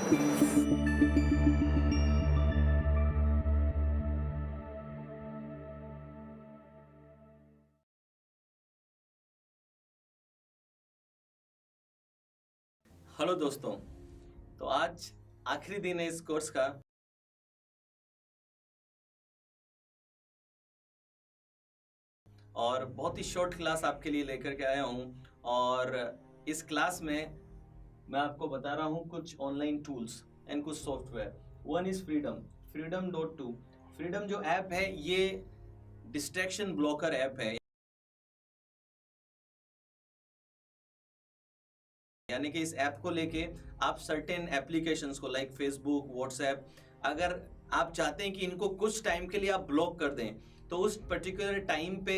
Hello दोस्तों, तो आज आखिरी दिन है इस कोर्स का। और बहुत ही शॉर्ट क्लास आपके लिए लेकर के आया हूँ। और इस क्लास में मैं आपको बता रहा हूँ कुछ ऑनलाइन टूल्स एंड कुछ software. One is Freedom. Freedom जो ऐप है ये डिस्ट्रैक्शन ब्लॉकर ऐप है, यानी कि इस ऐप को लेके आप सर्टेन एप्लीकेशंस को लाइक फेसबुक, व्हाट्सएप, अगर आप चाहते हैं कि इनको कुछ टाइम के लिए आप ब्लॉक कर दें तो उस पर्टिकुलर टाइम पे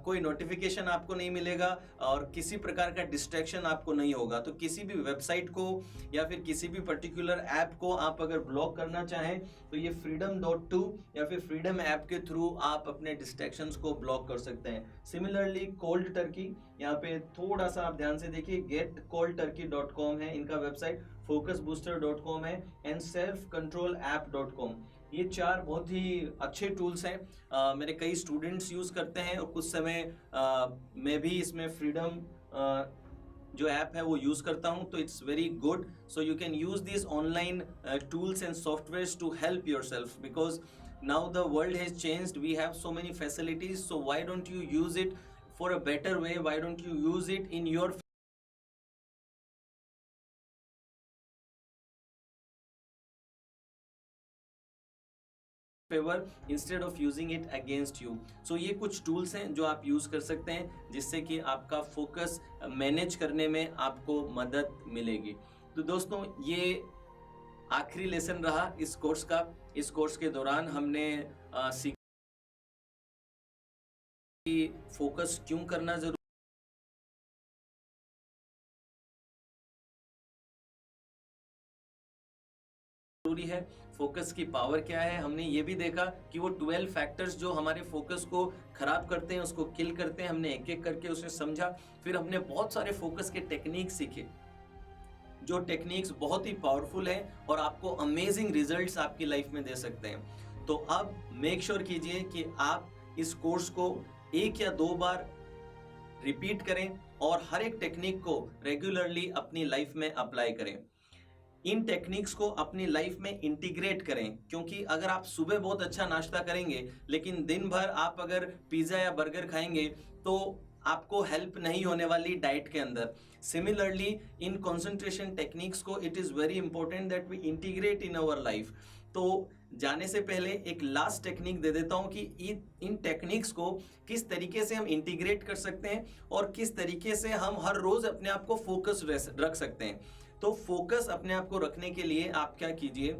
कोई नोटिफिकेशन आपको नहीं मिलेगा और किसी प्रकार का डिस्ट्रैक्शन आपको नहीं होगा। तो किसी भी वेबसाइट को या फिर किसी भी पर्टिकुलर ऐप को आप अगर ब्लॉक करना चाहें तो ये फ्रीडम.2 या फिर फ्रीडम ऐप के थ्रू आप अपने डिस्ट्रैक्शंस को ब्लॉक कर सकते हैं। सिमिलरली कोल्ड टर्की, यहाँ पे थोड़ा सा आप ध्यान से देखिए, getcoldturkey.com है इनका वेबसाइट, focusbooster.com है एंड selfcontrolapp.com। ये चार बहुत ही अच्छे टूल्स हैं। मेरे कई स्टूडेंट्स यूज करते हैं और कुछ समय मैं भी इसमें फ्रीडम जो ऐप है वो यूज करता हूं, तो it's very good. So you can use this online tools and softwares to help yourself, because now the world has changed, we have so many facilities, so why don't you use it for a better way? Why don't you use it in your favour instead of using it against you. So ये कुछ tools हैं जो आप use कर सकते हैं जिससे कि आपका फोकस मैनेज करने में आपको मदद मिलेगी। तो दोस्तों, ये आखिरी लेसन रहा इस कोर्स का। इस कोर्स के दौरान हमने सीखा कि फोकस क्यों करना जरूरी है, फोकस की पावर क्या है। हमने ये भी देखा कि वो 12 फैक्टर्स जो हमारे फोकस को खराब करते हैं, उसको किल करते हैं, हमने एक एक करके उसे समझा। फिर हमने बहुत सारे फोकस के टेक्निक सीखे, जो टेक्निक्स बहुत ही पावरफुल हैं और आपको अमेजिंग रिजल्ट्स आपकी लाइफ में दे सकते हैं। तो अब मेक श्योर कीजिए कि आप इस कोर्स को 1 या 2 बार रिपीट करें और हर एक टेक्निक को रेगुलरली अपनी लाइफ में अप्लाई करें। इन टेक्निक्स को अपनी लाइफ में इंटीग्रेट करें, क्योंकि अगर आप सुबह बहुत अच्छा नाश्ता करेंगे लेकिन दिन भर आप अगर पिज्जा या बर्गर खाएंगे तो आपको हेल्प नहीं होने वाली डाइट के अंदर। सिमिलरली इन कंसंट्रेशन टेक्निक्स को it is very important that we integrate in our life. तो जाने से पहले एक लास्ट टेक्निक दे देता हूं कि इन टेक्निक्स को किस तरीके से हम इंटीग्रेट कर सकते हैं और किस तरीके से हम हर रोज अपने आप को फोकस रख सकते हैं। तो फोकस अपने आप को रखने के लिए आप क्या कीजिए,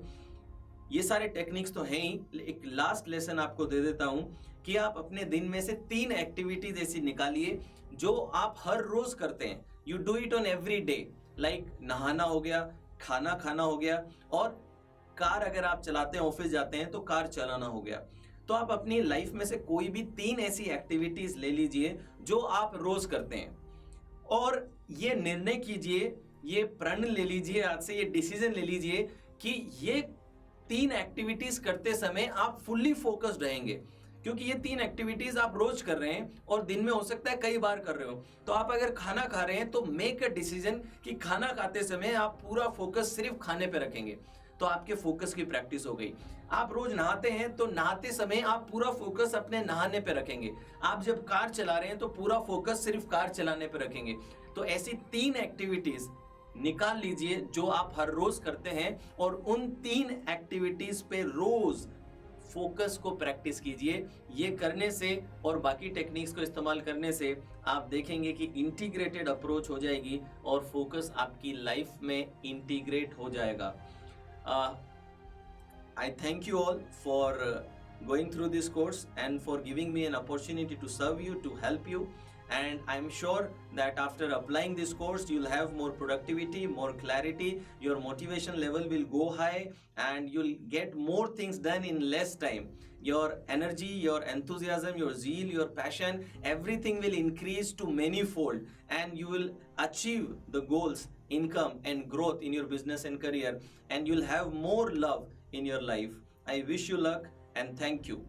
ये सारे टेक्निक्स तो हैं ही, एक लास्ट लेसन आपको दे देता हूं कि आप अपने दिन में से 3 एक्टिविटीज ऐसी निकालिए जो आप हर रोज करते हैं। You do it on every day, like नहाना हो गया, खाना खाना हो गया, और कार अगर आप चलाते हैं, ऑफिस जाते हैं तो कार चलाना हो गया। तो आप अपनी लाइफ में से कोई भी 3 ऐसी एक्टिविटीज ले लीजिए जो आप रोज करते हैं और ये निर्णय कीजिए, ये प्रण ले लीजिए, आज से ये डिसीजन ले लीजिए कि ये 3 एक्टिविटीज करते समय आप फुल्ली फोकस्ड रहेंगे, क्योंकि ये 3 एक्टिविटीज आप रोज कर रहे हैं और दिन में हो सकता है कई बार कर रहे हो। तो आप अगर खाना खा रहे हैं तो मेक अ डिसीजन कि खाना खाते समय आप पूरा फोकस सिर्फ खाने पे रखेंगे, तो आपके फोकस की प्रैक्टिस हो गई। आप रोज नहाते हैं तो नहाते समय आप पूरा फोकस अपने नहाने पे रखेंगे। आप जब कार चला रहे हैं तो पूरा फोकस सिर्फ कार चलाने पे रखेंगे। तो ऐसी 3 एक्टिविटीज निकाल लीजिए जो आप हर रोज करते हैं और उन 3 एक्टिविटीज पे रोज फोकस को प्रैक्टिस कीजिए। ये करने से और बाकी टेक्निक्स को इस्तेमाल करने से आप देखेंगे कि इंटीग्रेटेड अप्रोच हो जाएगी और फोकस आपकी लाइफ में इंटीग्रेट हो जाएगा। I thank you all for going through this course and for giving me an opportunity to serve you, to help you. And I'm sure that after applying this course, you'll have more productivity, more clarity, your motivation level will go high, and you'll get more things done in less time. Your energy, your enthusiasm, your zeal, your passion, everything will increase to many fold, and you will achieve the goals income and growth in your business and career, and you'll have more love in your life. I wish you luck and thank you.